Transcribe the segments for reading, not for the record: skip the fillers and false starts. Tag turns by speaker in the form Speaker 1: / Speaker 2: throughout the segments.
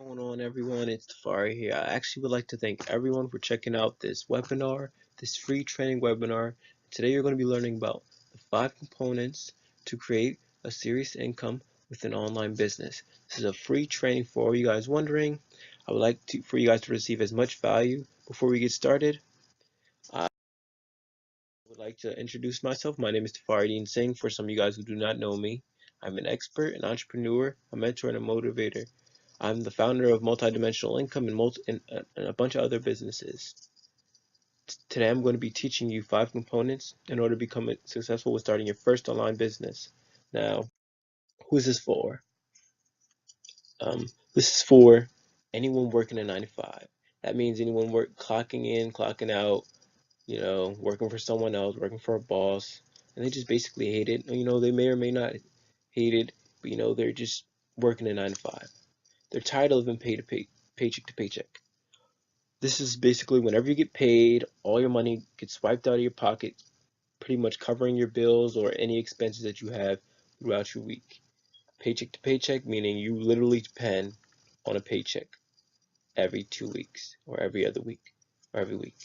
Speaker 1: What's going on, everyone? It's Tafari here. I actually would like to thank everyone for checking out this webinar, this free training webinar. Today you're going to be learning about the 5 components to create a serious income with an online business. This is a free training for all you guys wondering. I would like for you guys to receive as much value. Before we get started, I would like to introduce myself. My name is Tafari Singh. For some of you guys who do not know me, I'm an expert, an entrepreneur, a mentor, and a motivator. I'm the founder of Multidimensional Income and a bunch of other businesses. Today I'm going to be teaching you 5 components in order to become successful with starting your first online business. Now, who is this for? This is for anyone working a 9 to 5. That means anyone clocking in, clocking out, working for someone else, working for a boss, and they just basically hate it. They may or may not hate it, but they're just working a 9 to 5. They're tired of living paycheck to paycheck. This is basically whenever you get paid, all your money gets wiped out of your pocket, pretty much covering your bills or any expenses that you have throughout your week. Paycheck to paycheck, meaning you literally depend on a paycheck every 2 weeks or every other week or every week.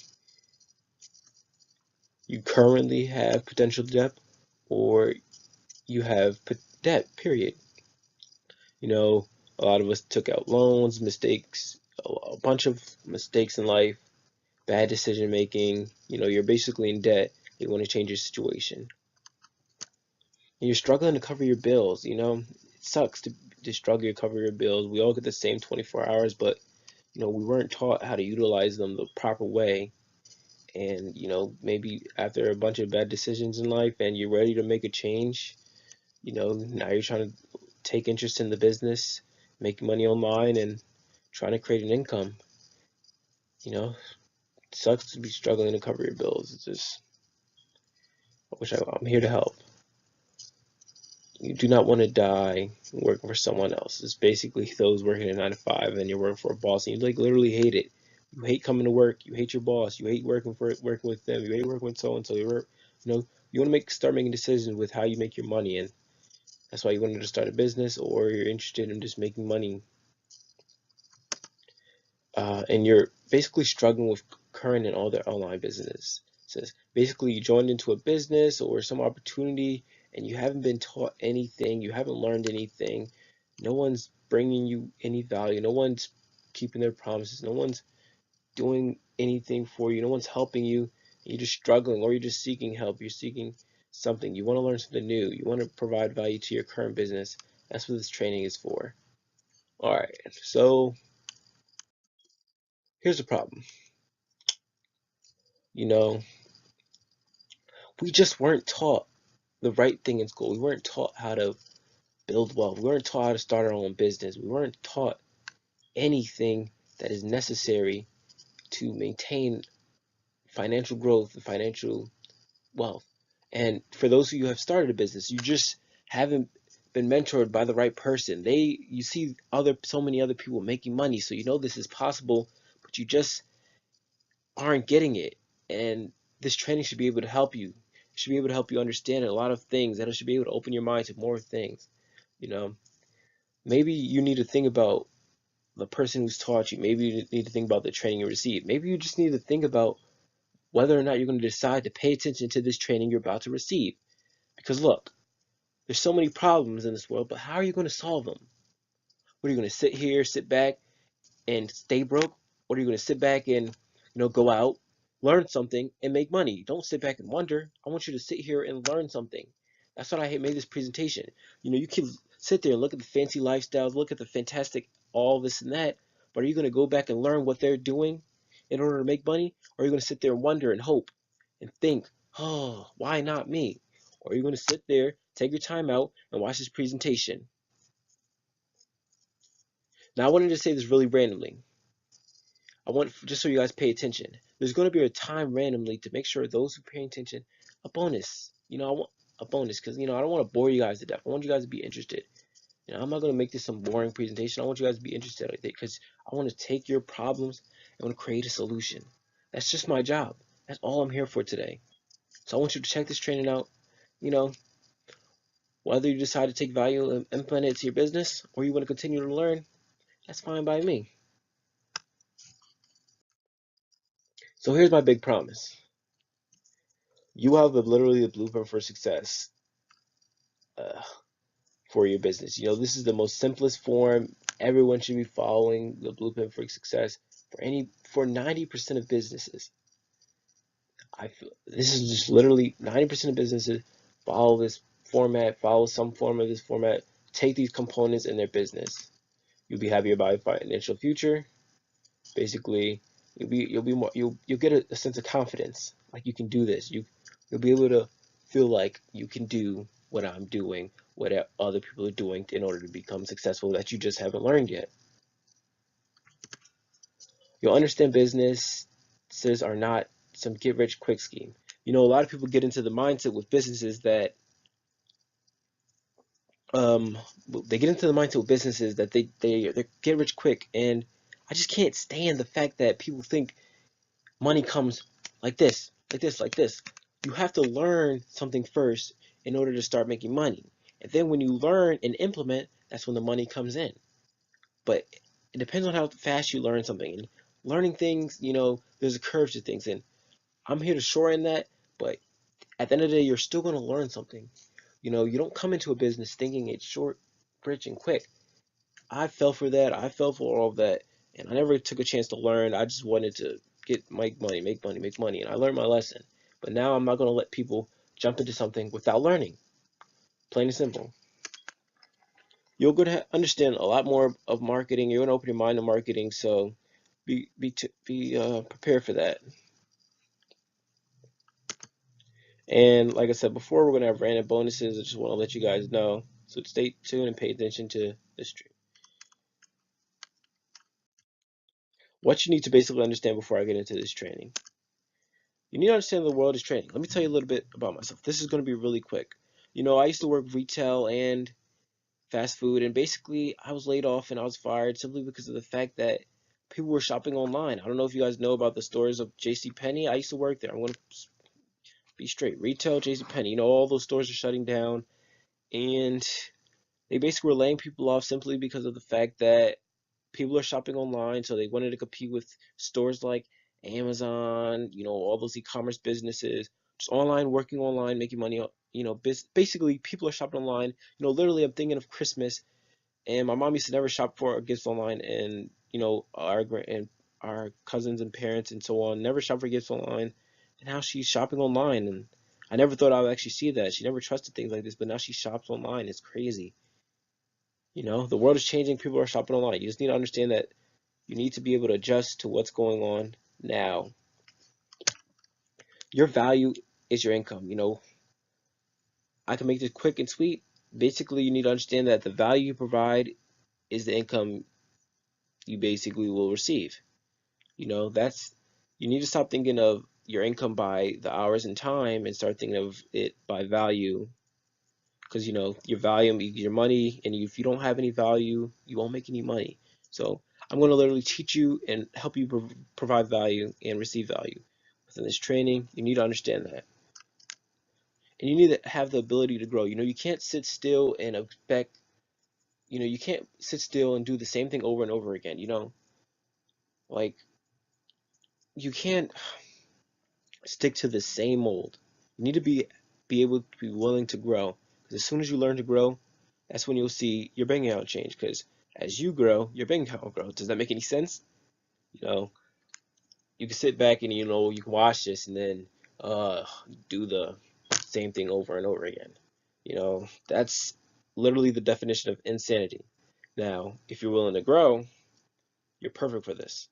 Speaker 1: You currently have potential debt or you have debt, period. A lot of us took out loans, mistakes, a bunch of mistakes in life, bad decision making. You're basically in debt. You want to change your situation. And you're struggling to cover your bills. It sucks to struggle to cover your bills. We all get the same 24 hours, but we weren't taught how to utilize them the proper way. And maybe after a bunch of bad decisions in life and you're ready to make a change, now you're trying to take interest in the business, make money online, and trying to create an income. It sucks to be struggling to cover your bills. It's just, I'm here to help. You do not want to die working for someone else. It's basically those working a 9 to 5 and you're working for a boss and you literally hate it. You hate coming to work. You hate your boss. You hate working with them. You hate working with so and so. You want to start making decisions with how you make your money, and that's why you wanted to start a business or you're interested in just making money. And you're basically struggling with current and all their online businesses. Basically, you joined into a business or some opportunity and you haven't been taught anything, you haven't learned anything, no one's bringing you any value, no one's keeping their promises, no one's doing anything for you, no one's helping you, you're just struggling or you're just seeking help, you're seeking something, you want to learn something new, you want to provide value to your current business. That's what this training is for. All right, so here's the problem. You know, we just weren't taught the right thing in school. We weren't taught how to build wealth. We weren't taught how to start our own business. We weren't taught anything that is necessary to maintain financial growth and financial wealth. And for those of you who have started a business, you just haven't been mentored by the right person. You see so many other people making money, so you know this is possible, but you just aren't getting it. And this training should be able to help you. It should be able to help you understand a lot of things, and it should be able to open your mind to more things. You know, maybe you need to think about the person who's taught you. Maybe you need to think about the training you received. Maybe you just need to think about whether or not you're going to decide to pay attention to this training you're about to receive. Because look, there's so many problems in this world, but how are you going to solve them? What are you going to sit back, and stay broke? Or are you going to sit back and go out, learn something, and make money? Don't sit back and wonder. I want you to sit here and learn something. That's what I made this presentation. You can sit there and look at the fancy lifestyles, look at the fantastic all this and that, but are you going to go back and learn what they're doing in order to make money? Or are you going to sit there and wonder and hope and think, oh, why not me? Or are you going to sit there, take your time out, and watch this presentation? Now, I wanted to say this really randomly. I want just so you guys pay attention. There's going to be a time randomly to make sure those who pay attention, a bonus. I want a bonus because I don't want to bore you guys to death. I want you guys to be interested. I'm not going to make this some boring presentation. I want you guys to be interested because I want to take your problems and I want to create a solution. That's just my job. That's all I'm here for today. So I want you to check this training out. You know, Whether you decide to take value and implement it to your business or you want to continue to learn, That's fine by me. So here's my big promise. You have literally the blueprint for success uh, for your business. This is the most simplest form. Everyone should be following the blueprint for success for 90% of businesses. I feel this is just literally 90% of businesses follow this format, follow some form of this format, take these components in their business. You'll be happier about your financial future. Basically, you'll get a sense of confidence, like you can do this. You'll be able to feel like you can do what I'm doing, what other people are doing in order to become successful that you just haven't learned yet. You'll understand businesses are not some get rich quick scheme. A lot of people get into the mindset with businesses that um they get into the mindset with businesses that they get rich quick, and I just can't stand the fact that people think money comes like this, like this, like this. You have to learn something first in order to start making money. And then when you learn and implement, that's when the money comes in. But it depends on how fast you learn something. And learning things, there's a curve to things. And I'm here to shorten that, but at the end of the day, you're still going to learn something. You don't come into a business thinking it's short, rich, and quick. I fell for that. I fell for all of that, and I never took a chance to learn. I just wanted to make money, make money, make money, and I learned my lesson. But now I'm not going to let people jump into something without learning. Plain and simple. You're going to understand a lot more of marketing. You're going to open your mind to marketing, so be prepared for that. And like I said before, we're going to have random bonuses. I just want to let you guys know. So stay tuned and pay attention to this stream. What you need to basically understand before I get into this training. You need to understand the world is training. Let me tell you a little bit about myself. This is going to be really quick. I used to work retail and fast food, and basically I was laid off and I was fired simply because of the fact that people were shopping online. I don't know if you guys know about the stores of J.C. Penney. I used to work there. I'm going to be straight. Retail, J.C. Penney. All those stores are shutting down, and they basically were laying people off simply because of the fact that people are shopping online, so they wanted to compete with stores like Amazon, all those e-commerce businesses, just online, working online, making money. Basically, people are shopping online. Literally, I'm thinking of Christmas, and my mom used to never shop for gifts online, and our cousins and parents and so on never shop for gifts online, and now she's shopping online, and I never thought I would actually see that. She never trusted things like this, but now she shops online. It's crazy. The world is changing. People are shopping online. You just need to understand that you need to be able to adjust to what's going on now. Your value is your income. I can make this quick and sweet. Basically, you need to understand that the value you provide is the income you basically will receive. That's you need to stop thinking of your income by the hours and time and start thinking of it by value. Because your value, your money, and if you don't have any value, you won't make any money. So I'm going to literally teach you and help you provide value and receive value within this training. You need to understand that, and you need to have the ability to grow. You can't sit still and expect. You can't sit still and do the same thing over and over again. Like you can't stick to the same mold. You need to be able to be willing to grow. Because as soon as you learn to grow, that's when you'll see your bank account change. Because as you grow, your bank account will grow. Does that make any sense? You know, you can sit back and you can watch this and then do the same thing over and over again. That's literally the definition of insanity. Now, if you're willing to grow, you're perfect for this.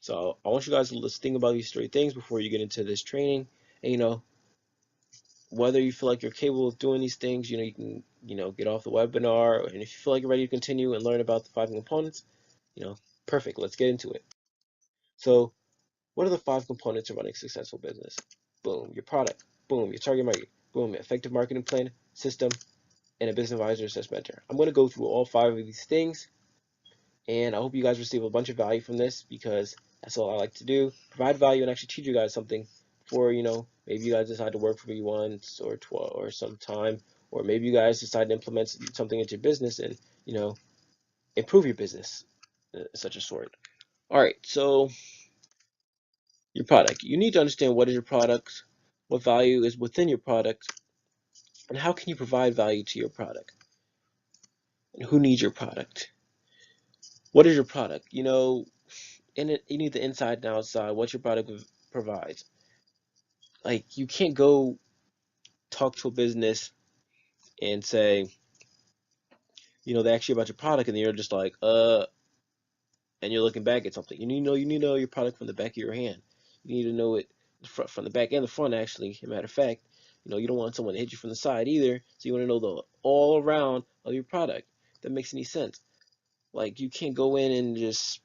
Speaker 1: So I want you guys to think about these three things before you get into this training. And whether you feel like you're capable of doing these things, you can, get off the webinar. And if you feel like you're ready to continue and learn about the 5 components, you know, perfect. Let's get into it. So what are the 5 components of running a successful business? Boom, your product. Boom, your target market. Boom, effective marketing plan, system, and a business advisor slash mentor. I'm going to go through all 5 of these things, and I hope you guys receive a bunch of value from this because that's all I like to do. Provide value and actually teach you guys something for, maybe you guys decide to work for me once or 12 or sometime, or maybe you guys decide to implement something into your business and, improve your business. such a sort. All right, so your product. You need to understand what is your product, what value is within your product, and how can you provide value to your product, and who needs your product. What is your product? In it, you need the inside and outside, what your product provides. Like, you can't go talk to a business and say, they ask you about your product, and then you're just like, and you're looking back at something. You need to know your product from the back of your hand. You need to know it from the back and the front, actually. As a matter of fact, you don't want someone to hit you from the side either. So you want to know the all around of your product. If that makes any sense. Like, you can't go in and just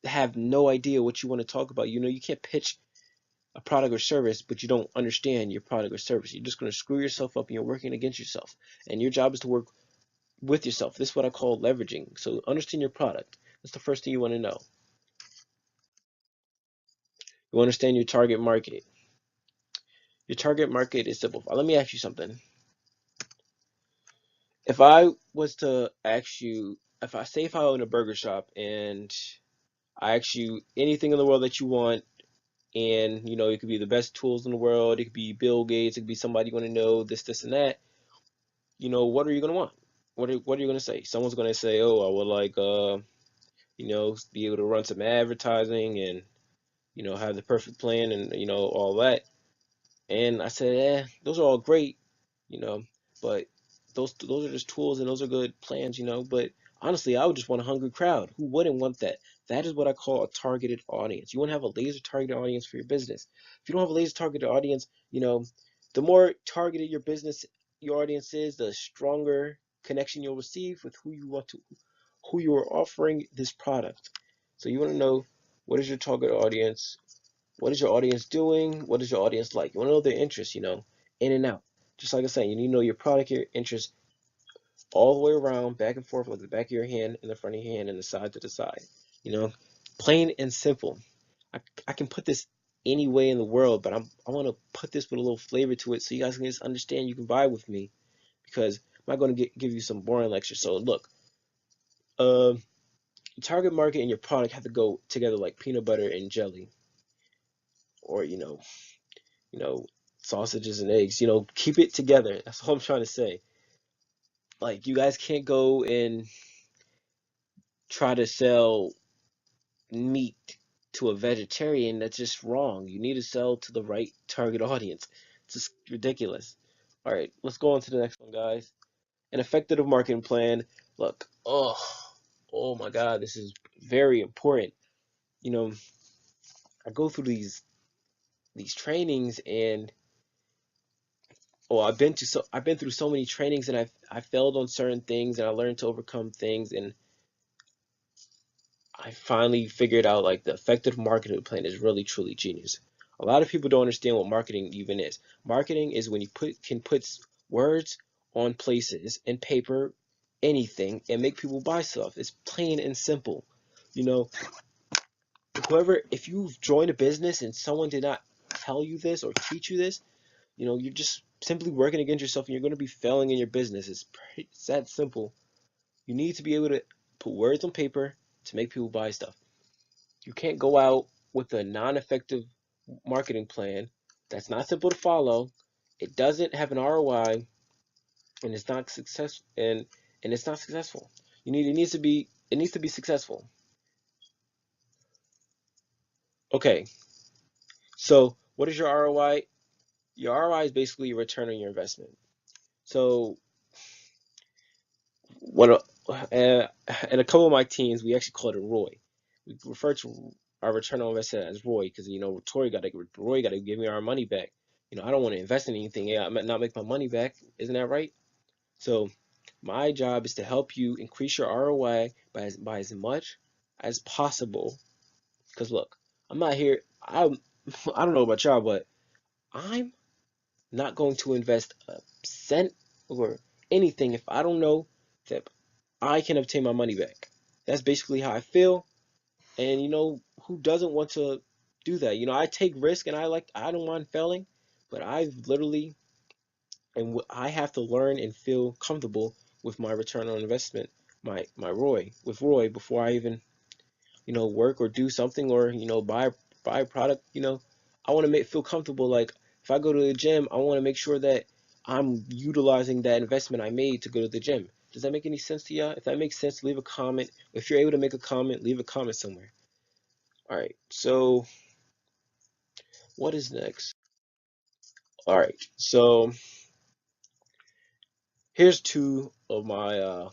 Speaker 1: have no idea what you want to talk about. You can't pitch a product or service, but you don't understand your product or service. You're just going to screw yourself up, and you're working against yourself. And your job is to work with yourself. This is what I call leveraging. So understand your product. That's the first thing you want to know. You understand your target market. Your target market is simple. Let me ask you something. If I was to ask you, if I own a burger shop and I ask you anything in the world that you want, and it could be the best tools in the world, it could be Bill Gates, it could be somebody you want to know, this, and that, what are you gonna want? What are you gonna say? Someone's gonna say, oh, I would like be able to run some advertising and have the perfect plan and all that. And I said, those are all great, you know, but those are just tools and those are good plans, But honestly, I would just want a hungry crowd. Who wouldn't want that? That is what I call a targeted audience. You want to have a laser targeted audience for your business. If you don't have a laser targeted audience, the more targeted your audience is, the stronger connection you'll receive with who you are offering this product. So you want to know, what is your target audience? What is your audience doing? What is your audience like? You want to know their interests, in and out. Just like I said, you need to know your product, your interests all the way around, back and forth, like the back of your hand, and the front of your hand, and the side to the side. You know, Plain and simple. I can put this any way in the world, but I want to put this with a little flavor to it so you guys can just understand. You can vibe with me, because I'm not going to give you some boring lecture. So look, your target market and your product have to go together like peanut butter and jelly, or you know, sausages and eggs. Keep it together. That's all I'm trying to say. Like, you guys can't go and try to sell meat to a vegetarian. That's just wrong. You need to sell to the right target audience. It's just ridiculous. All right, let's go on to the next one, guys. An effective marketing plan. Look, oh my God, this is very important. You know, I go through these trainings, and I've been through so many trainings, and I failed on certain things, and I learned to overcome things, and I finally figured out, like, the effective marketing plan is really truly genius. A lot of people don't understand what marketing even is. Marketing is when you can put words on places and paper, anything, and make people buy stuff. It's plain and simple. You know, if you've joined a business and someone did not tell you this or teach you this, you're just simply working against yourself, and you're going to be failing in your business. It's that simple. You need to be able to put words on paper to make people buy stuff. You can't go out with a non-effective marketing plan that's not simple to follow. It doesn't have an ROI, and it's not successful. It needs to be successful. Okay, so what is your ROI? Your ROI is basically your return on your investment. So what and a couple of my teams, we actually call it a ROI. We refer to our return on investment as ROI, because Roy got to give me our money back. I don't want to invest in anything. Yeah, I might not make my money back. Isn't that right? So my job is to help you increase your ROI by as much as possible. Because look, I'm not here. I don't know about y'all, but I'm not going to invest a cent or anything if I don't know that I can obtain my money back. That's basically how I feel. And who doesn't want to do that? I take risk, and I don't mind failing, but I have to learn and feel comfortable with my return on investment, my Roy with Roy before I even work or do something, or buy a product. I want to make feel comfortable. Like if I go to the gym, I want to make sure that I'm utilizing that investment I made to go to the gym. Does that make any sense to y'all? If that makes sense, leave a comment. If you're able to make a comment, leave a comment somewhere. All right, so what is next? All right, so here's two of my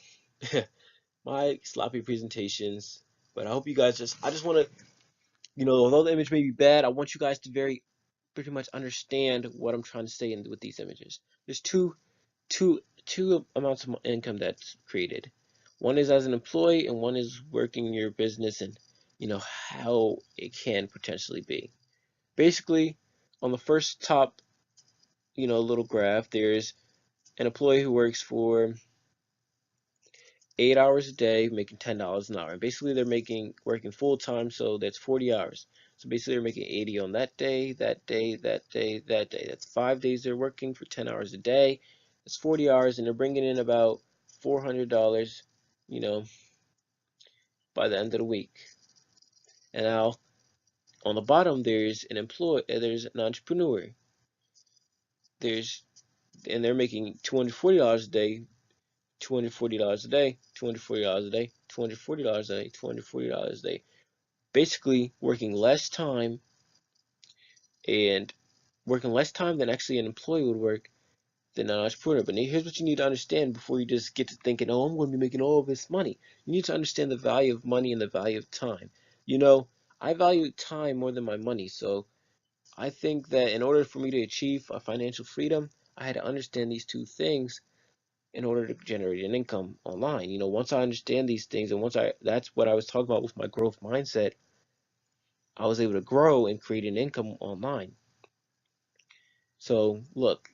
Speaker 1: my sloppy presentations. But I hope you guys I just want to, although the image may be bad, I want you guys to pretty much understand what I'm trying to say with these images. There's two amounts of income that's created. One is as an employee, and one is working in your business, and how it can potentially be. Basically, on the first top, little graph, there's an employee who works for 8 hours a day, making $10 an hour. And basically, they're working full time, so that's 40 hours. So basically, they're making 80 on that day, that day, that day, that day. That's 5 days they're working for 10 hours a day. That's 40 hours, and they're bringing in about $400, you know, by the end of the week. And now on the bottom, there's an entrepreneur. There's and they're making $240 a day, $240 a day, $240 a day, $240 a day, $240 a day. Basically working less time and working less time than actually an employee would work than an entrepreneur. But here's what you need to understand before you just get to thinking, oh, I'm going to be making all of this money. You need to understand the value of money and the value of time. I value time more than my money. So I think that in order for me to achieve a financial freedom, I had to understand these two things in order to generate an income online. Once I understand these things, and that's what I was talking about with my growth mindset, I was able to grow and create an income online. So look,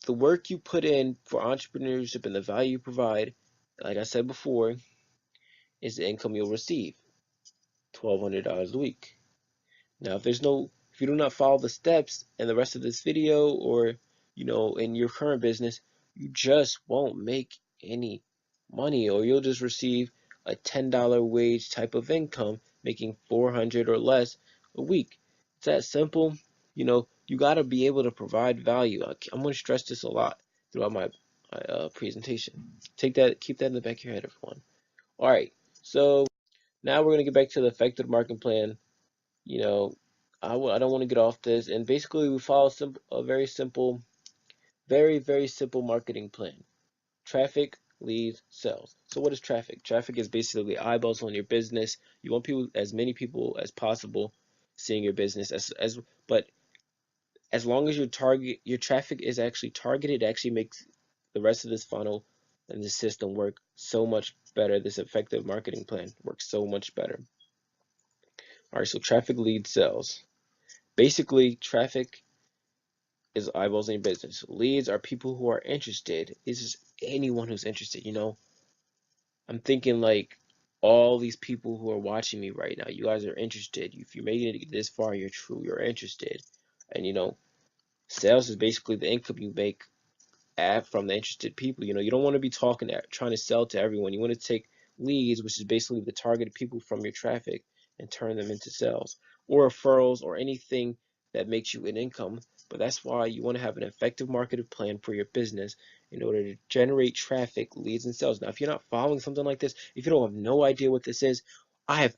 Speaker 1: the work you put in for entrepreneurship and the value you provide, like I said before, is the income you'll receive, $1,200 a week. Now, if you do not follow the steps in the rest of this video, or, in your current business, you just won't make any money, or you'll just receive a $10 wage type of income, making 400 or less a week. It's that simple. You got to be able to provide value. I'm going to stress this a lot throughout my presentation. Keep that in the back of your head, everyone. All right, so now we're going to get back to the effective marketing plan. you know, I don't want to get off this. And basically, we follow a very simple, very, very simple marketing plan. Traffic, leads, sales. So what is traffic? Traffic is basically eyeballs on your business. You want as many people as possible seeing your business but as long as your traffic is actually targeted, it actually makes the rest of this funnel and this system work so much better. This effective marketing plan works so much better. All right, so traffic, leads, sales. Basically, traffic is eyeballs in your business. Leads are people who are interested. This is anyone who's interested. I'm thinking like all these people who are watching me right now. You guys are interested. If you made it this far, you're interested. And sales is basically the income you make from the interested people. You don't want to be trying to sell to everyone. You want to take leads, which is basically the targeted people from your traffic, and turn them into sales or referrals or anything that makes you an income. But that's why you want to have an effective marketing plan for your business in order to generate traffic, leads, and sales. Now, if you're not following something like this, if you don't have no idea what this is, I'm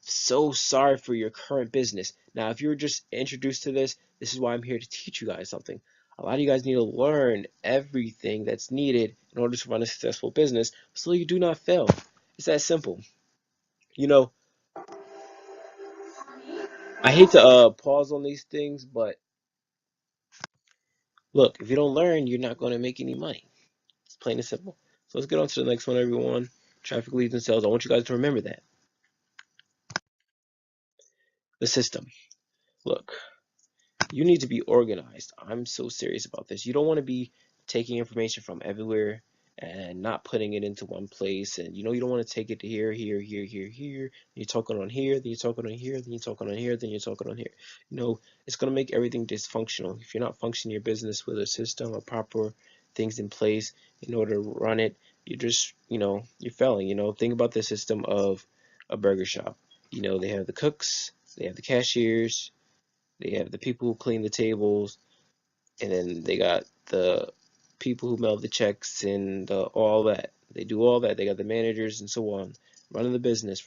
Speaker 1: so sorry for your current business. Now, if you're just introduced to this is why I'm here to teach you guys something. A lot of you guys need to learn everything that's needed in order to run a successful business so you do not fail. It's that simple. You know, I hate to pause on these things, but look, if you don't learn, you're not going to make any money. It's plain and simple. So let's get on to the next one, everyone. Traffic, leads, and sales. I want you guys to remember that. The system. Look, you need to be organized. I'm so serious about this. You don't want to be taking information from everywhere and not putting it into one place. And you don't want to take it to here, here, here, here, here. You're talking on here, then you're talking on here, then you're talking on here, then you're talking on here. It's going to make everything dysfunctional. If you're not functioning your business with a system or proper things in place in order to run it, you're just, you're failing. Think about the system of a burger shop. They have the cooks, they have the cashiers, they have the people who clean the tables, and then they got the people who mail the checks and all that. They do all that. They got the managers and so on, running the business.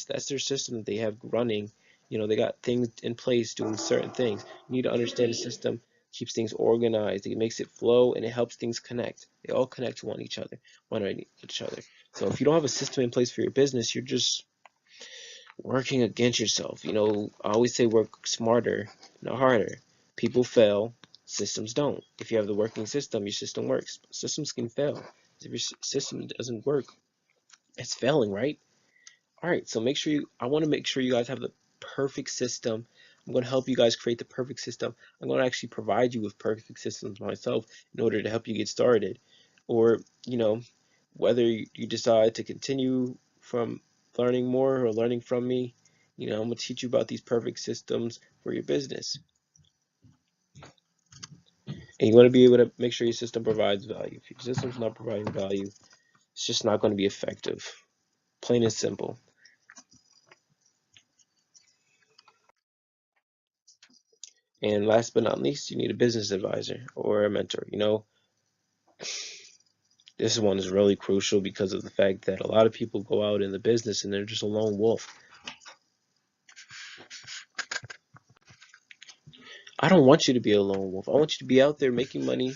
Speaker 1: That's their system that they have running. They got things in place doing certain things. You need to understand the system keeps things organized. It makes it flow and it helps things connect. They all connect to one each other. So if you don't have a system in place for your business, you're just working against yourself. I always say work smarter, not harder. People fail, systems don't. If you have the working system, your system works. Systems can fail. If your system doesn't work, it's failing, right? All right, so I want to make sure you guys have the perfect system. I'm going to help you guys create the perfect system. I'm going to actually provide you with perfect systems myself in order to help you get started. Or, whether you decide to continue from learning more or learning from me, I'm going to teach you about these perfect systems for your business. And you want to be able to make sure your system provides value. If your system's not providing value, it's just not going to be effective. Plain and simple. And last but not least, you need a business advisor or a mentor. This one is really crucial because of the fact that a lot of people go out in the business and they're just a lone wolf. I don't want you to be a lone wolf. I want you to be out there making money,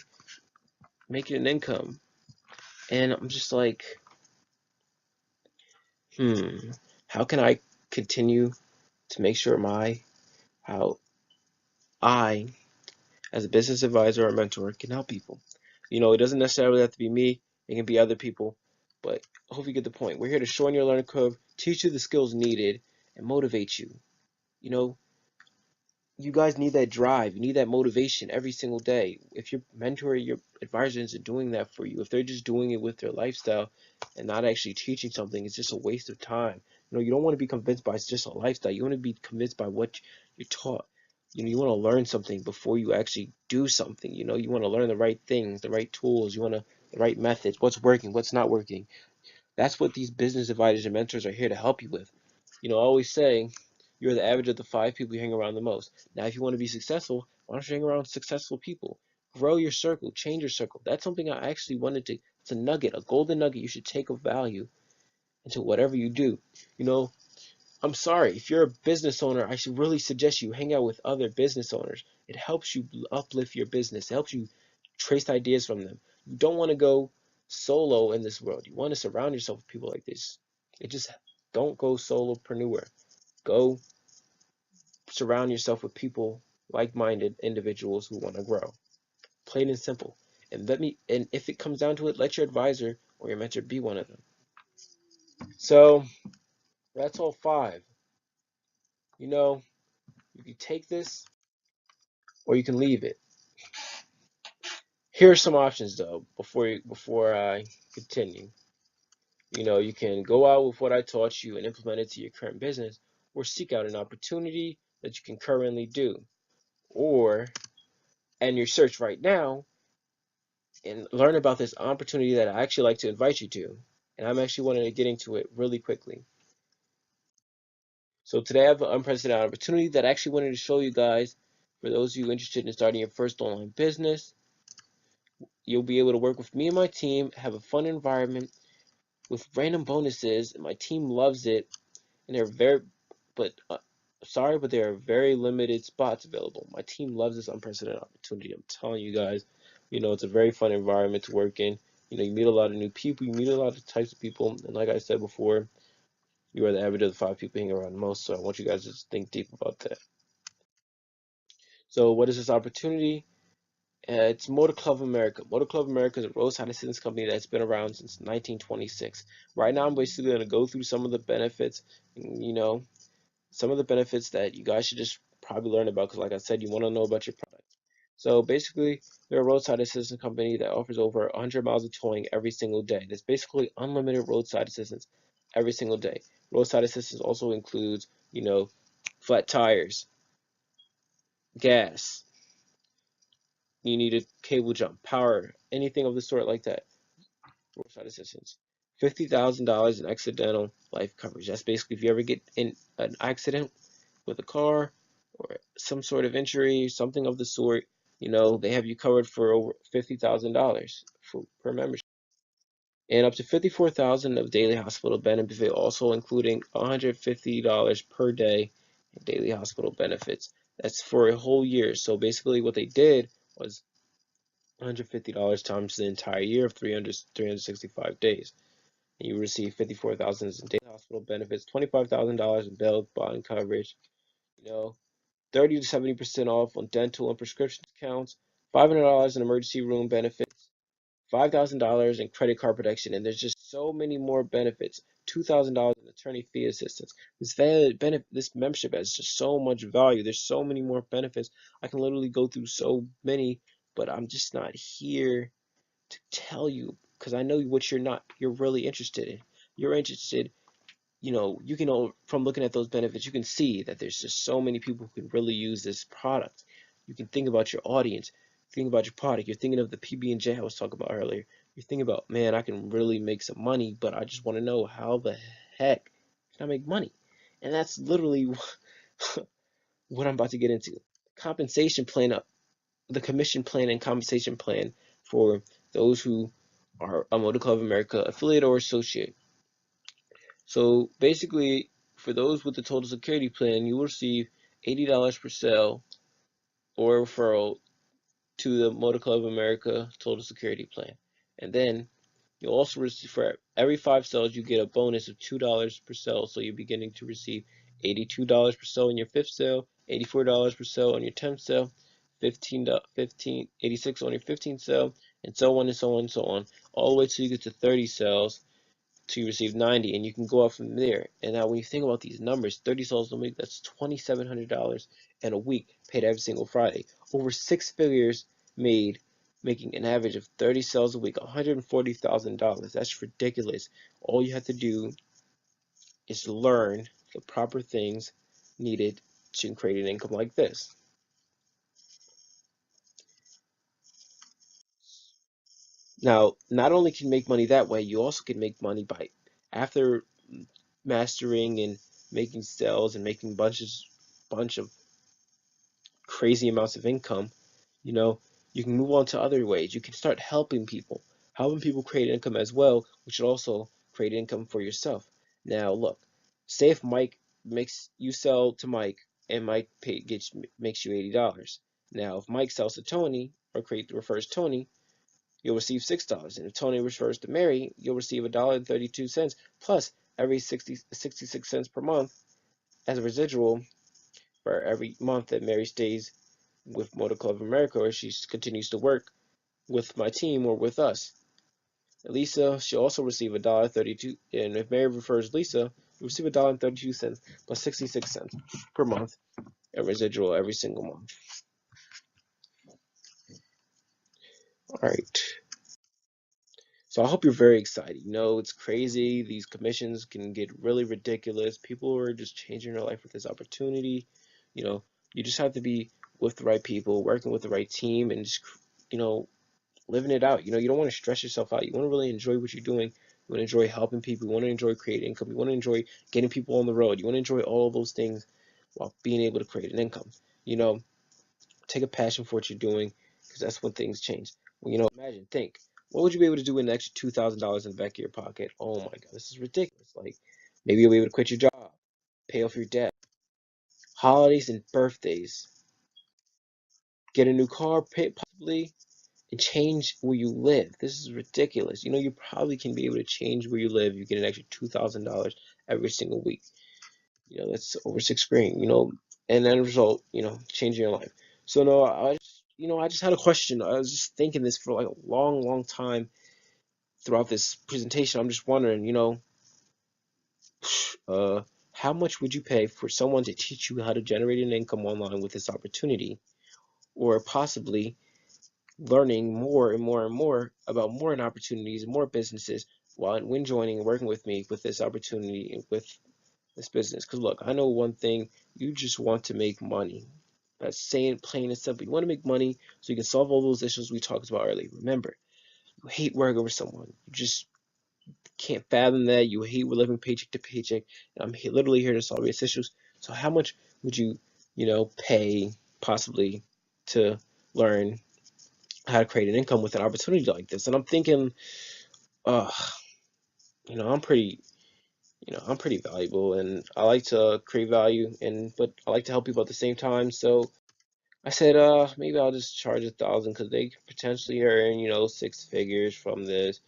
Speaker 1: making an income. And I'm just like, how can I continue to make sure how I, as a business advisor or mentor, can help people? It doesn't necessarily have to be me. It can be other people. But I hope you get the point. We're here to shorten your learning curve, teach you the skills needed, and motivate you. You know, you guys need that drive. You need that motivation every single day. If your mentor, your advisor isn't doing that for you, if they're just doing it with their lifestyle and not actually teaching something, it's just a waste of time. You don't want to be convinced by just a lifestyle. You want to be convinced by what you're taught. You want to learn something before you actually do something. You want to learn the right things, the right tools. The right methods, what's working, what's not working. That's what these business advisors and mentors are here to help you with. I always say you're the average of the 5 people you hang around the most. Now, if you want to be successful, why don't you hang around successful people? Grow your circle, change your circle. That's something I actually wanted to. It's a nugget, a golden nugget you should take of value into whatever you do. You know, I'm sorry, if you're a business owner, I should really suggest you hang out with other business owners. It helps you uplift your business. It helps you trace ideas from them. You don't want to go solo in this world. You want to surround yourself with people like this. It just don't go solopreneur. Go surround yourself with people, like-minded individuals who want to grow. Plain and simple. And if it comes down to it, let your advisor or your mentor be one of them. So that's all 5. You know, you can take this or you can leave it. Here are some options though before I continue. You can go out with what I taught you and implement it to your current business, or seek out an opportunity that you can currently do, or end your search right now and learn about this opportunity that I actually like to invite you to. And I'm actually wanting to get into it really quickly. So today I have an unprecedented opportunity that I actually wanted to show you guys. For those of you interested in starting your first online business, you'll be able to work with me and my team, have a fun environment with random bonuses. My team loves it, and but sorry, but there are very limited spots available. My team loves this unprecedented opportunity. I'm telling you guys, it's a very fun environment to work in. You meet a lot of new people, you meet a lot of types of people, and like I said before, you are the average of the 5 people hanging around the most. So I want you guys to just think deep about that. So what is this opportunity? It's Motor Club America. Motor Club America is a roadside assistance company that's been around since 1926. Right now, I'm basically going to go through some of the benefits, some of the benefits that you guys should just probably learn about because, like I said, you want to know about your product. So basically, they're a roadside assistance company that offers over 100 miles of towing every single day. There's basically unlimited roadside assistance every single day. Roadside assistance also includes, flat tires, gas, you need a cable jump, power, anything of the sort like that. Roadside assistance. $50,000 in accidental life coverage. That's basically if you ever get in an accident with a car or some sort of injury, something of the sort, they have you covered for over $50,000 per membership. And up to 54,000 of daily hospital benefit, also including $150 per day in daily hospital benefits. That's for a whole year. So basically what they did was $150 times the entire year of 365 days. And you receive 54,000 in daily hospital benefits, $25,000 in bail bond coverage, you know, 30 to 70% off on dental and prescription accounts, $500 in emergency room benefits, $5,000 in credit card protection, and there's just so many more benefits. $2,000 in attorney fee assistance. This membership has just so much value. There's so many more benefits. I can literally go through so many, but I'm just not here to tell you because I know what you're really interested in. You're interested, you can, from looking at those benefits, you can see that there's just so many people who can really use this product. You can think about your audience, think about your product. You're thinking of the PB&J I was talking about earlier. You're thinking about, man, I can really make some money, but I just want to know how the heck can I make money? And that's literally what I'm about to get into. Compensation plan, the commission plan and compensation plan for those who are a Motor Club of America affiliate or associate. So basically, for those with the total security plan, you will receive $80 per sale or referral to the Motor Club of America total security plan. And then you'll also receive, for every 5 sales, you get a bonus of $2 per sale. So you're beginning to receive $82 per sale on your 5th sale, $84 per sale on your 10th sale, 86 on your 15th sale, and so on and so on and so on, all the way till you get to 30 sales to receive 90, and you can go up from there. And now when you think about these numbers, 30 sales a week, that's $2,700 in a week paid every single Friday. Over 6 figures made, making an average of 30 sales a week, $140,000. That's ridiculous. All you have to do is learn the proper things needed to create an income like this. Now, not only can you make money that way, you also can make money by, after mastering and making sales and making bunch of crazy amounts of income, you know, you can move on to other ways. You can start helping people create income as well, which should also create income for yourself. Now, look, say if Mike makes you sell to Mike and makes you $80. Now, if Mike sells to Tony or refers Tony, you'll receive $6. And if Tony refers to Mary, you'll receive $1.32 plus every 66 cents per month as a residual for every month that Mary stays with Motor Club of America or she continues to work with my team or with us. Lisa, she'll also receive $1.32, and if Mary refers Lisa, you'll receive $1.32 plus 66 cents per month, a residual every single month. All right. So I hope you're very excited. It's crazy. These commissions can get really ridiculous. People are just changing their life with this opportunity. You know, you just have to be with the right people, working with the right team, and just, living it out. You don't want to stress yourself out. You want to really enjoy what you're doing. You want to enjoy helping people. You want to enjoy creating income. You want to enjoy getting people on the road. You want to enjoy all of those things while being able to create an income. Take a passion for what you're doing because that's when things change. Imagine, think, what would you be able to do with an extra $2,000 in the back of your pocket? Oh my God, this is ridiculous. Like, maybe you'll be able to quit your job, pay off your debt, holidays and birthdays, get a new car, possibly, and change where you live. This is ridiculous. You probably can be able to change where you live. You get an extra $2,000 every single week. That's over 6 grand, and then result, changing your life. So no, I just had a question. I was just thinking this for like a long, long time throughout this presentation. I'm just wondering, uh, how much would you pay for someone to teach you how to generate an income online with this opportunity, or possibly learning more and more and more about more opportunities and more businesses when joining and working with me with this opportunity and with this business? Because look, I know one thing, you just want to make money. That's saying plain and simple. You want to make money so you can solve all those issues we talked about earlier. Remember, you hate working with someone. can't fathom that. You hate living paycheck to paycheck. And I'm literally here to solve your issues. So how much would you, pay possibly to learn how to create an income with an opportunity like this? And I'm thinking, uh, I'm pretty, I'm pretty valuable, and I like to create value, but I like to help people at the same time. So I said, maybe I'll just charge 1,000 because they could potentially earn, 6 figures from this.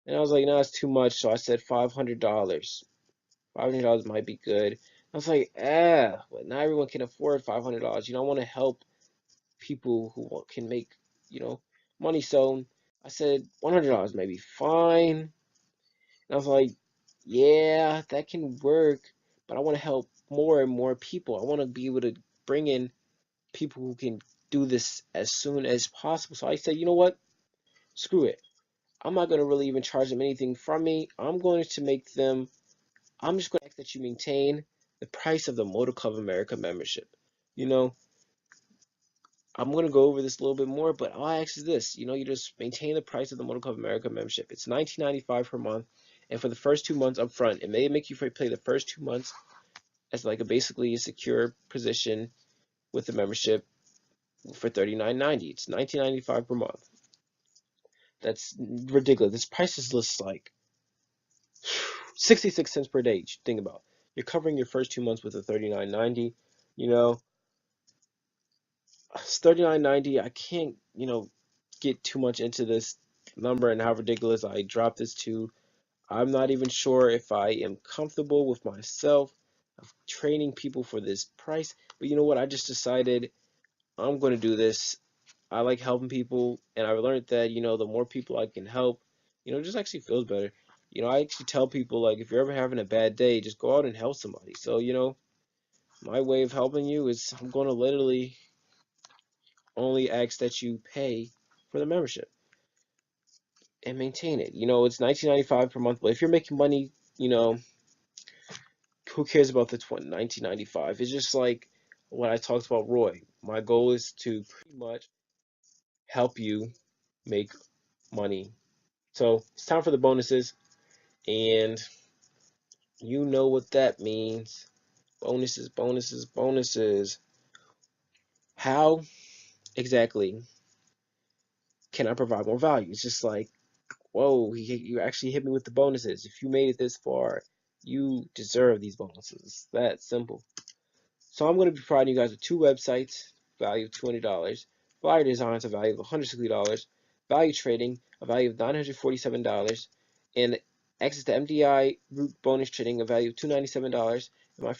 Speaker 1: And I was like, no, it's too much. So I said $500. $500 might be good. I was like, but not everyone can afford $500. I want to help people who can make, you know, money. So I said $100 may be fine. And I was like, yeah, that can work, but I want to help more and more people. I want to be able to bring in people who can do this as soon as possible. So I said, you know what? Screw it. I'm not going to really even charge them anything from me. I'm just going to ask that you maintain the price of the Motor Club America membership. You know, I'm going to go over this a little bit more, but all I ask is this. You just maintain the price of the Motor Club America membership. It's $19.95 per month, and for the first 2 months up front, it may make you pay the first 2 months as like basically a secure position with the membership for $39.90. It's $19.95 per month. That's ridiculous. This price is just like 66 cents per day. Think about. You're covering your first 2 months with a $39.90. You know, it's $39.90. I can't, get too much into this number and how ridiculous I dropped this to. I'm not even sure if I am comfortable with myself of training people for this price. But you know what? I just decided I'm going to do this. I like helping people, and I learned that, the more people I can help, it just actually feels better. I actually tell people, like, if you're ever having a bad day, just go out and help somebody. So, my way of helping you is I'm going to literally only ask that you pay for the membership and maintain it. It's $19.95 per month, but if you're making money, who cares about the 19.95? It's just like what I talked about Roy. My goal is to pretty much help you make money. So it's time for the bonuses, and you know what that means. Bonuses, bonuses, bonuses. How exactly can I provide more value? It's just like, whoa, you actually hit me with the bonuses. If you made it this far, you deserve these bonuses. It's that simple. So I'm going to be providing you guys with two websites, value of $200, flyer designs, a value of $160, value trading, a value of $947, and access to MDI root bonus trading, a value of $297, and my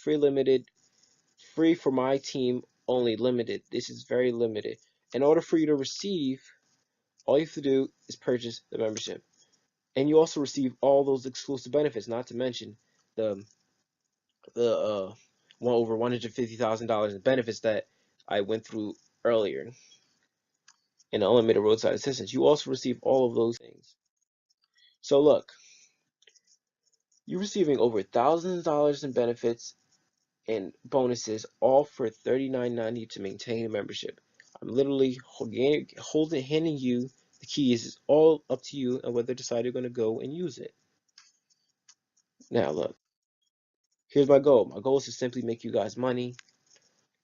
Speaker 1: free for my team only limited. This is very limited. In order for you to receive, all you have to do is purchase the membership. And you also receive all those exclusive benefits, not to mention the over $150,000 in benefits that I went through earlier in the unlimited roadside assistance. You also receive all of those things. So look, you're receiving over $1,000 in benefits and bonuses, all for $39.90 to maintain a membership. I'm literally handing you the keys. It's all up to you and whether decide you're going to go and use it. Now look, here's my goal. My goal is to simply make you guys money.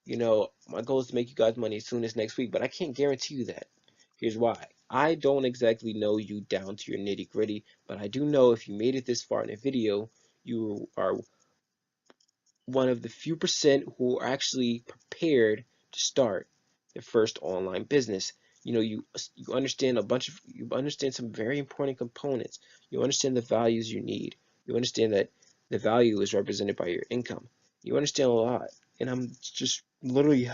Speaker 1: My goal is to make you guys money as soon as next week, but I can't guarantee you that. Here's why. I don't exactly know you down to your nitty gritty, but I do know if you made it this far in a video, you are one of the few percent who are actually prepared to start their first online business. You understand you understand some very important components. You understand the values you need. You understand that the value is represented by your income. You understand a lot, and I'm just literally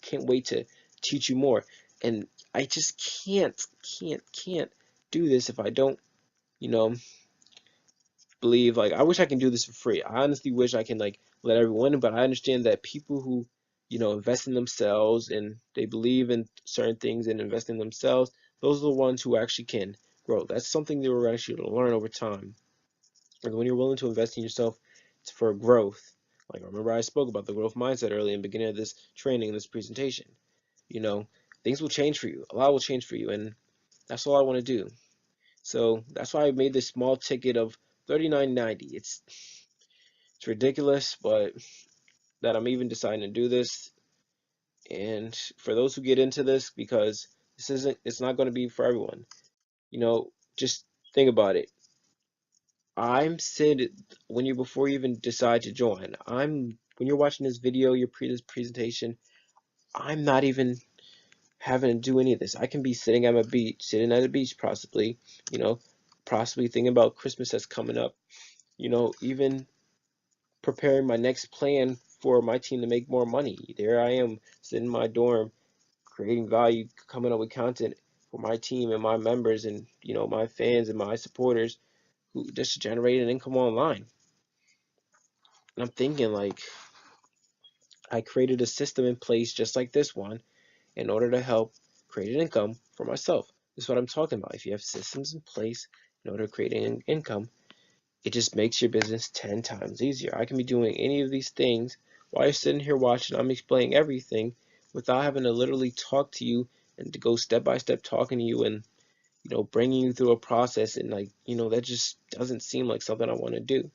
Speaker 1: can't wait to teach you more. And I just can't do this if I don't, you know, believe, like, I wish I can do this for free. I honestly wish I can like let everyone in, but I understand that people who, invest in themselves and they believe in certain things and invest in themselves, those are the ones who actually can grow. That's something that we're actually going to learn over time. And when you're willing to invest in yourself, it's for growth. Like, remember I spoke about the growth mindset early in the beginning of this training, this presentation. You know, things will change for you. A lot will change for you, and that's all I want to do. So that's why I made this small ticket of $39.90. It's ridiculous, but that I'm even deciding to do this. And for those who get into this, because it's not going to be for everyone. Just think about it. I'm sitting when you before you even decide to join. When you're watching this video, this presentation, I'm not even having to do any of this. I can be sitting at a beach, possibly, you know, possibly thinking about Christmas that's coming up. Even preparing my next plan for my team to make more money. There I am sitting in my dorm, creating value, coming up with content for my team and my members and my fans and my supporters who just generate an income online. And I'm thinking like I created a system in place just like this one in order to help create an income for myself. This is what I'm talking about. If you have systems in place in order to create an income, it just makes your business 10 times easier. I can be doing any of these things while you're sitting here watching. I'm explaining everything without having to literally talk to you and to go step by step talking to you and bringing you through a process. And that just doesn't seem like something I want to do.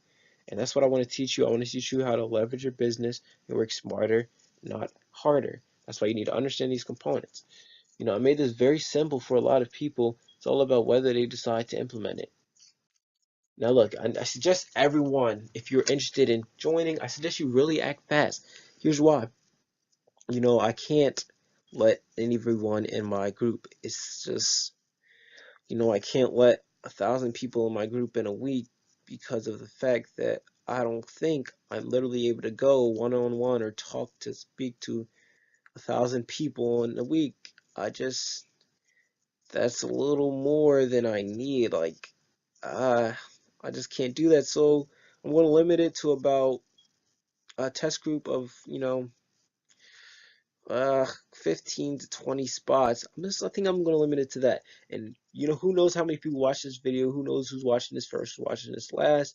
Speaker 1: And that's what I want to teach you. I want to teach you how to leverage your business and work smarter, not harder. That's why you need to understand these components. I made this very simple for a lot of people. It's all about whether they decide to implement it. Now, look, I suggest everyone, if you're interested in joining, I suggest you really act fast. Here's why. I can't let everyone in my group. It's just, I can't let 1,000 people in my group in a week because of the fact that I don't think I'm literally able to go one-on-one or speak to 1,000 people in a week. That's a little more than I need. I just can't do that. So I'm going to limit it to about a test group of, 15 to 20 spots. I think I'm going to limit it to that. And, who knows how many people watch this video? Who knows who's watching this first, who's watching this last?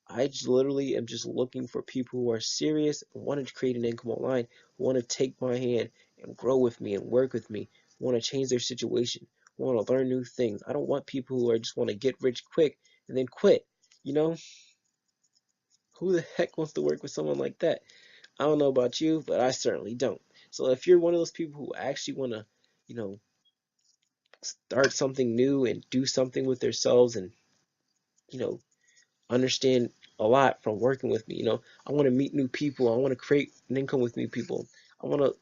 Speaker 1: I just literally am just looking for people who are serious and want to create an income online, who want to take my hand and grow with me and work with me, who want to change their situation, who want to learn new things. I don't want people who just want to get rich quick and then quit. You know, who the heck wants to work with someone like that? I don't know about you, but I certainly don't. So if you're one of those people who actually want to, you know, start something new and do something with themselves and, you know, understand a lot from working with me. I want to meet new people. I want to create an income with new people. I want to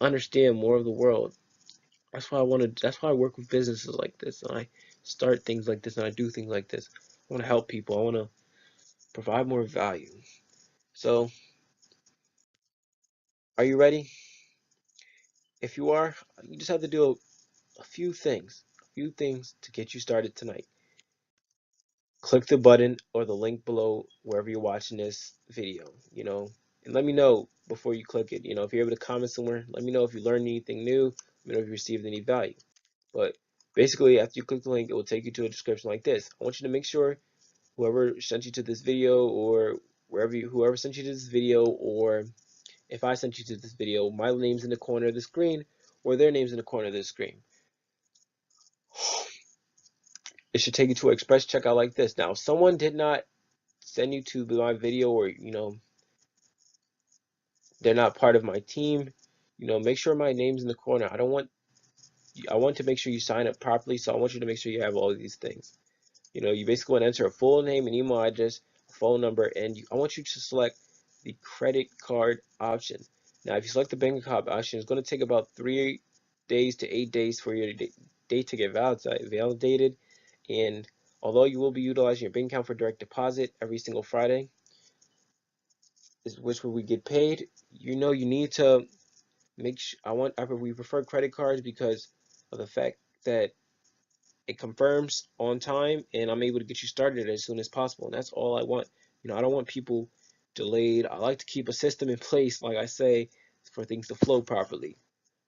Speaker 1: understand more of the world. That's why I work with businesses like this and I start things like this and I do things like this. I want to help people. I want to provide more value. So, are you ready? If you are, you just have to do a few things to get you started tonight. Click the button or the link below wherever you're watching this video, and let me know before you click it. If you're able to comment somewhere, let me know if you learned anything new, let me know if you received any value. But basically, after you click the link, it will take you to a description like this. I want you to make sure whoever sent you to this video or whoever sent you to this video, or if I sent you to this video, my name's in the corner of the screen or their name's in the corner of the screen. It should take you to an express checkout like this. Now, if someone did not send you to my video or they're not part of my team, make sure my name's in the corner. I want to make sure you sign up properly, so I want you to make sure you have all of these things. You basically want to enter a full name, an email address, a phone number, and I want you to select the credit card option. Now, if you select the bank account option, it's going to take about 3 days to 8 days for your date to get validated. And although you will be utilizing your bank account for direct deposit every single Friday, which we get paid, you need to make sure. We prefer credit cards because of the fact that it confirms on time and I'm able to get you started as soon as possible. And that's all I want. I don't want people delayed. I like to keep a system in place, like I say, for things to flow properly.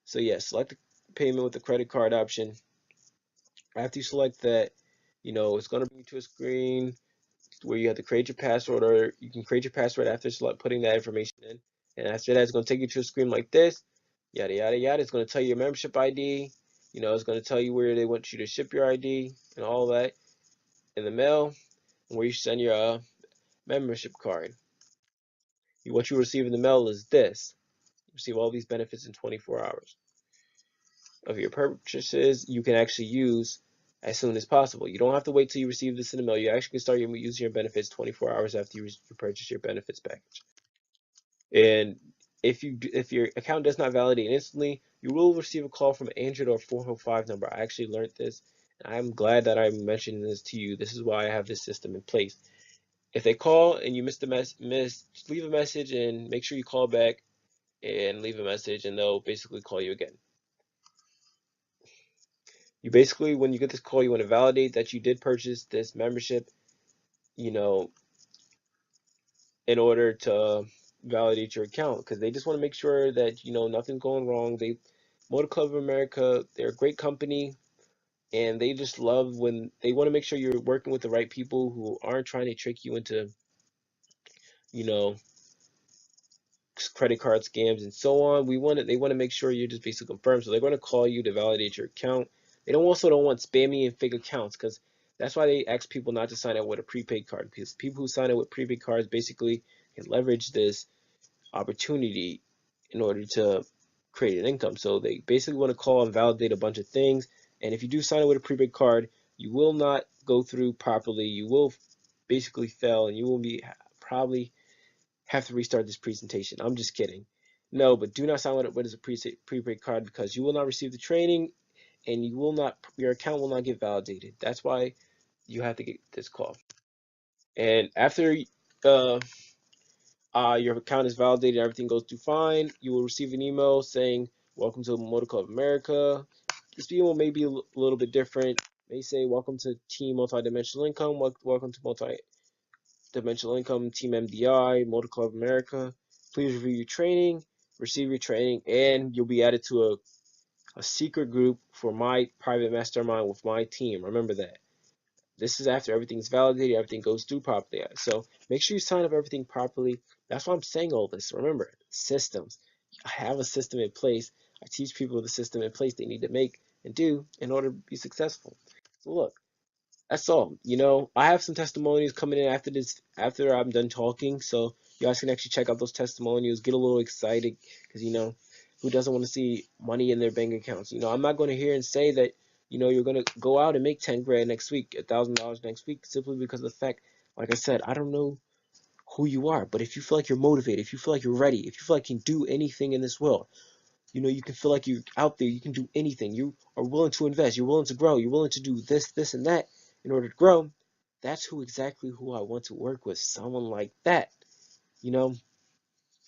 Speaker 1: So yes, select the payment with the credit card option. After you select that, it's going to bring you to a screen where you have to create your password, or you can create your password after putting that information in. And after that, it's going to take you to a screen like this, yada, yada, yada. It's going to tell you your membership ID. It's going to tell you where they want you to ship your ID and all that. in the mail, where you send your membership card. What you receive in the mail is this. You receive all these benefits in 24 hours of your purchases. You can actually use as soon as possible. You don't have to wait till you receive this in the mail. You actually can start using your benefits 24 hours after you purchase your benefits package. And if your account does not validate instantly, you will receive a call from an Android or 405 number. I actually learned this, and I'm glad that I'm mentioning this to you. This is why I have this system in place. If they call and you miss leave a message and make sure you call back and leave a message, and they'll basically call you again. You basically, when you get this call, you want to validate that you did purchase this membership, you know, in order to validate your account, because they just want to make sure that nothing's going wrong. Motor Club of America, they're a great company, and they just love when they want to make sure you're working with the right people who aren't trying to trick you into you know credit card scams and so on. They want to make sure you're just basically confirmed, so they're going to call you to validate your account. They don't want spammy and fake accounts, because that's why they ask people not to sign up with a prepaid card, because people who sign up with prepaid cards basically can leverage this opportunity in order to create an income. So they basically want to call and validate a bunch of things. And if you do sign up with a prepaid card, you will not go through properly. You will basically fail, and you will probably have to restart this presentation. I'm just kidding. No, but do not sign up with a prepaid card, because you will not receive the training, and your account will not get validated. That's why you have to get this call. And after uh, your account is validated, everything goes through fine, you will receive an email saying, "Welcome to Motor Club America." This email may be a little bit different. It may say, "Welcome to Team Multidimensional Income. Welcome to Multidimensional Income Team MDI, Motor Club America. Please review your training, receive your training, and you'll be added to a secret group for my private mastermind with my team." Remember that. This is after everything's validated, everything goes through properly. So make sure you sign up everything properly. That's why I'm saying all this. Remember, systems. I have a system in place. I teach people the system in place they need to make and do in order to be successful. So look, that's all. I have some testimonials coming in after I'm done talking. So you guys can actually check out those testimonials, get a little excited, because who doesn't want to see money in their bank accounts? I'm not going to hear and say that you're going to go out and make 10 grand next week, $1,000 next week, simply because of the fact, like I said, I don't know who you are, but if you feel like you're motivated, if you feel like you're ready, if you feel like you can do anything in this world, you can feel like you're out there, you can do anything, you are willing to invest, you're willing to grow, you're willing to do this, and that in order to grow, that's exactly who I want to work with. Someone like that, and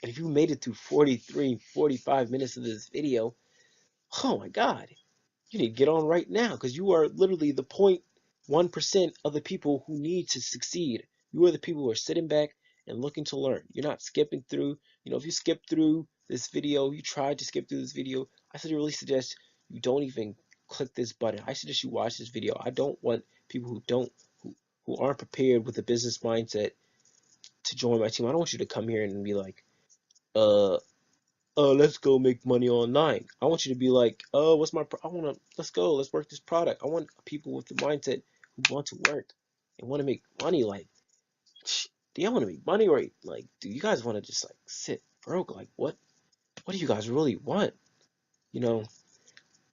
Speaker 1: if you made it through 43, 45 minutes of this video, oh my God, you need to get on right now, because you are literally the 0.1% of the people who need to succeed. You are the people who are sitting back and looking to learn. You're not skipping through. If you skip through this video, you tried to skip through this video, I really suggest you don't even click this button. I suggest you watch this video. I don't want people who aren't prepared with a business mindset to join my team. I don't want you to come here and be like, uh, let's go make money online. I want you to be like, let's go, let's work this product. I want people with the mindset who want to work and want to make money. Like, do you want to make money, or like, do you guys want to just like sit broke? Like, what do you guys really want? You know,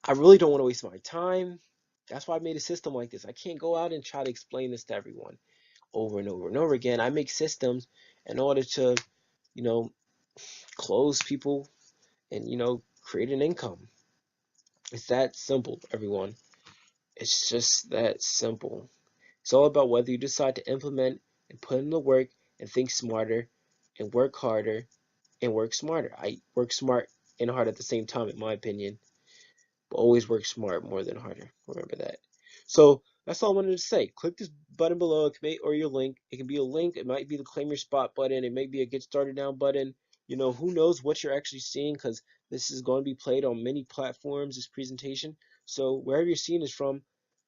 Speaker 1: I really don't want to waste my time. That's why I made a system like this. I can't go out and try to explain this to everyone over and over and over again. I make systems in order to, you know, close people and, create an income. It's that simple, everyone. It's just that simple. It's all about whether you decide to implement and put in the work and think smarter and work harder and work smarter. I work smart and hard at the same time, in my opinion. But always work smart more than harder. Remember that. So that's all I wanted to say. Click this button below, or your link. It can be a link. It might be the claim your spot button. It may be a get started now button. Who knows what you're actually seeing, because this is going to be played on many platforms, this presentation. So wherever you're seeing this from,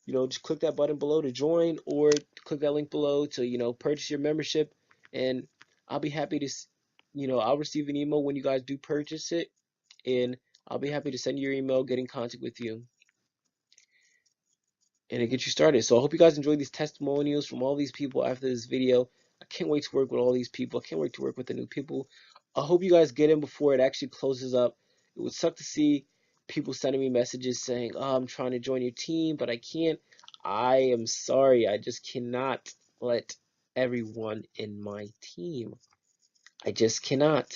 Speaker 1: just click that button below to join, or click that link below to, purchase your membership. And I'll be happy to, I'll receive an email when you guys do purchase it. And I'll be happy to send you your email, get in contact with you. and it gets you started. So I hope you guys enjoyed these testimonials from all these people after this video. I can't wait to work with all these people. I can't wait to work with the new people. I hope you guys get in before it actually closes up. It would suck to see people sending me messages saying, "Oh, I'm trying to join your team, but I can't." I am sorry. I just cannot let everyone in my team. I just cannot.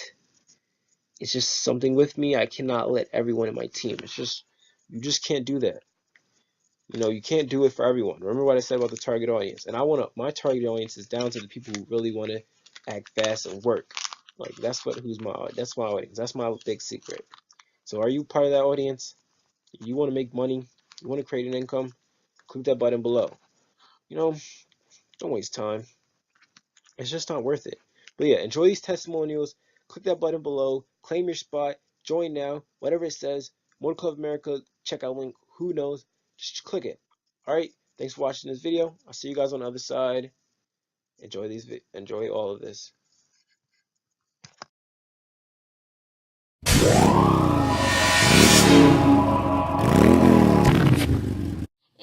Speaker 1: It's just something with me. I cannot let everyone in my team. It's just, you just can't do that. You know, you can't do it for everyone. Remember what I said about the target audience. And my target audience is down to the people who really want to act fast and work. Like that's my audience. That's my big secret. So are you part of that audience? You want to make money? You want to create an income? Click that button below. You know, don't waste time. It's just not worth it. But yeah, enjoy these testimonials. Click that button below. Claim your spot. Join now. Whatever it says. Motor Club America. Checkout link. Who knows? Just click it. All right. Thanks for watching this video. I'll see you guys on the other side. Enjoy all of this.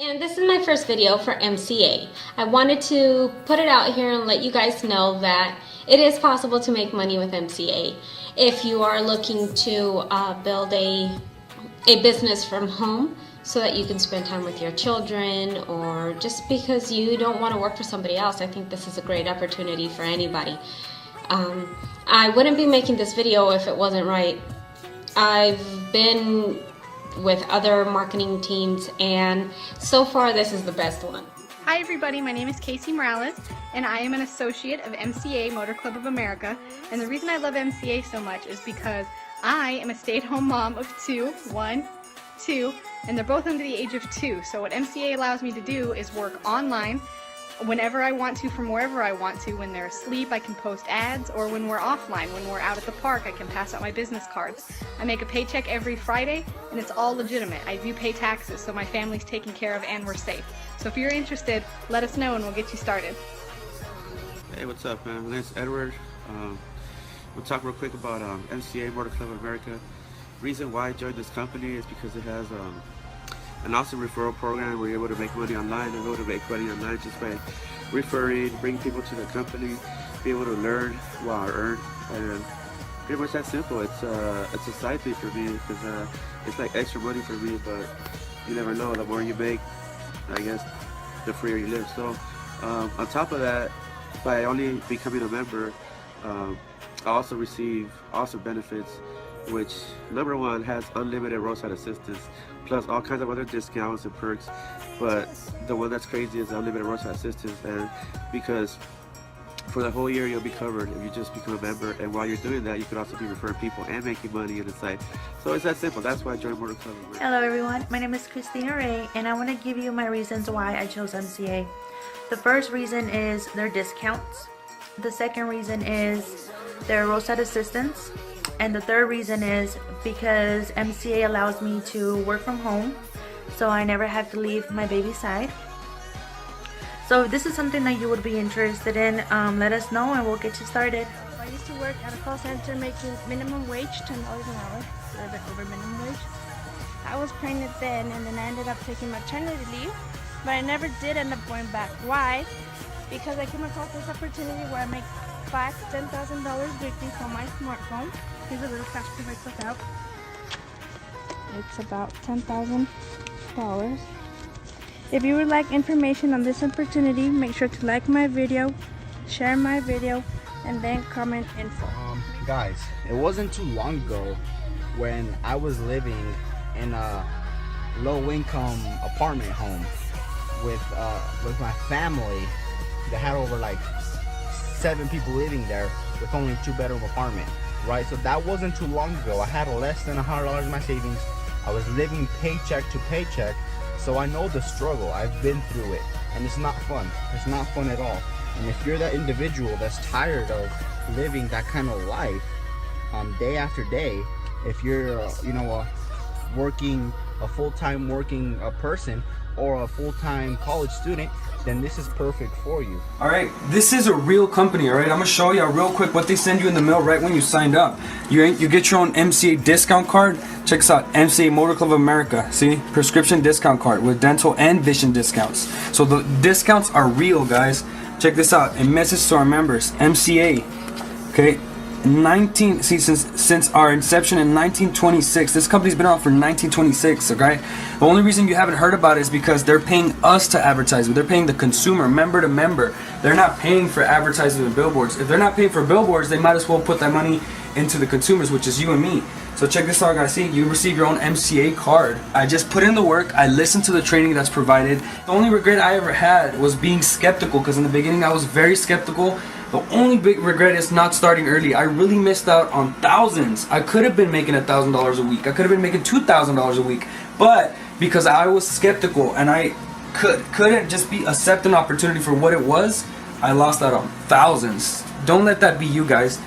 Speaker 2: And this is my first video for MCA. I wanted to put it out here and let you guys know that it is possible to make money with MCA. If you are looking to build a business from home so that you can spend time with your children, or just because you don't want to work for somebody else, I think this is a great opportunity for anybody. I wouldn't be making this video if it wasn't right. I've been with other marketing teams, and so far this is the best one.
Speaker 3: Hi everybody, my name is Casey Morales, and I am an associate of MCA, Motor Club of America. And the reason I love MCA so much is because I am a stay-at-home mom of two, and they're both under the age of 2. So what MCA allows me to do is work online whenever I want to, from wherever I want to. When they're asleep, I can post ads, or when we're offline, when we're out at the park, I can pass out my business cards. I make a paycheck every Friday, and it's all legitimate. I do pay taxes, so my family's taken care of and we're safe. So if you're interested, let us know and we'll get you started.
Speaker 4: Hey, what's up, man? My name's Edward. We'll talk real quick about MCA, Motor Club of America. Reason why I joined this company is because it has an awesome referral program where you're able to make money online, and able to make money online just by referring, bring people to the company, be able to learn while earn, and pretty much that simple. It's a side thing for me because it's like extra money for me, but you never know. The more you make, I guess, the freer you live. So on top of that, by only becoming a member, I also receive awesome benefits, which number one has unlimited roadside assistance, plus all kinds of other discounts and perks. But the one that's crazy is unlimited roadside assistance, and because for the whole year you'll be covered if you just become a member, and while you're doing that you could also be referring people and making money in the site. So it's that simple. That's why I joined Motor Club.
Speaker 5: Hello everyone, my name is Christina Ray, and I want to give you my reasons why I chose MCA. The first reason is their discounts. The second reason is their roadside assistance. And the third reason is because MCA allows me to work from home, so I never have to leave my baby's side. So if this is something that you would be interested in, let us know and we'll get you started.
Speaker 6: I used to work at a call center making minimum wage, $10 an hour, a little bit over minimum wage. I was pregnant then, and then I ended up taking maternity leave, but I never did end up going back. Why? Because I came across this opportunity where I make $5,000 to $10,000 weekly from my smartphone. Here's a little cash to myself out. It's about $10,000. If you would like information on this opportunity, make sure to like my video, share my video, and then comment info.
Speaker 7: Guys, it wasn't too long ago when I was living in a low-income apartment home with my family that had over like 7 people living there with only a 2-bedroom apartment, right? So that wasn't too long ago. I had less than $100 in my savings. I was living paycheck to paycheck, so I know the struggle. I've been through it, and it's not fun. It's not fun at all. And if you're that individual that's tired of living that kind of life day after day, if you're working a full-time working person, or a full-time college student, then this is perfect for you.
Speaker 8: Alright, this is a real company, alright? I'm gonna show you real quick what they send you in the mail right when you signed up. You get your own MCA discount card. Check this out, MCA Motor Club of America. See? Prescription discount card with dental and vision discounts. So the discounts are real, guys. Check this out. A message to our members, MCA. Okay? Since our inception in 1926, this company's been around for 1926, okay? The only reason you haven't heard about it is because they're paying us to advertise. They're paying the consumer, member to member. They're not paying for advertising and billboards. If they're not paying for billboards, they might as well put that money into the consumers, which is you and me. So check this out, guys. See, you receive your own MCA card. I just put in the work. I listened to the training that's provided. The only regret I ever had was being skeptical, because in the beginning I was very skeptical. The only big regret is not starting early. I really missed out on thousands. I could have been making $1,000 a week. I could have been making $2,000 a week. But because I was skeptical and I couldn't just accept an opportunity for what it was, I lost out on thousands. Don't let that be you, guys.